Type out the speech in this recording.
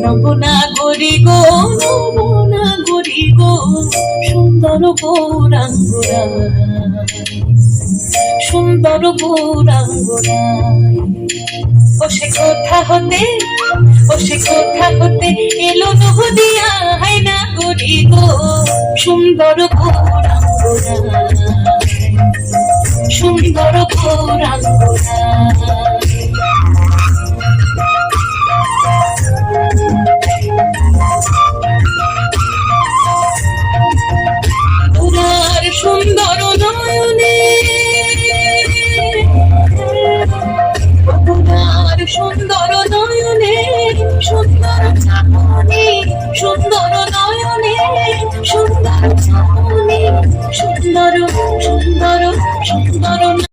নবনাগরী গো নবনাগরী গো সুন্দর গৌরাঙ্গরায় সুন্দর গৌরাঙ্গরায় ও সে কোথা হতে এলো নদিয়া হাই নাগরী গো সুন্দর গৌরাঙ্গরায় সুন্দর গৌরাঙ্গরায় সুন্দর নয়নে তোমার সুন্দর নয়নে সুন্দর চাহনি সুন্দর নয়নে সুন্দর চাহনি সুন্দর সুন্দর সুন্দর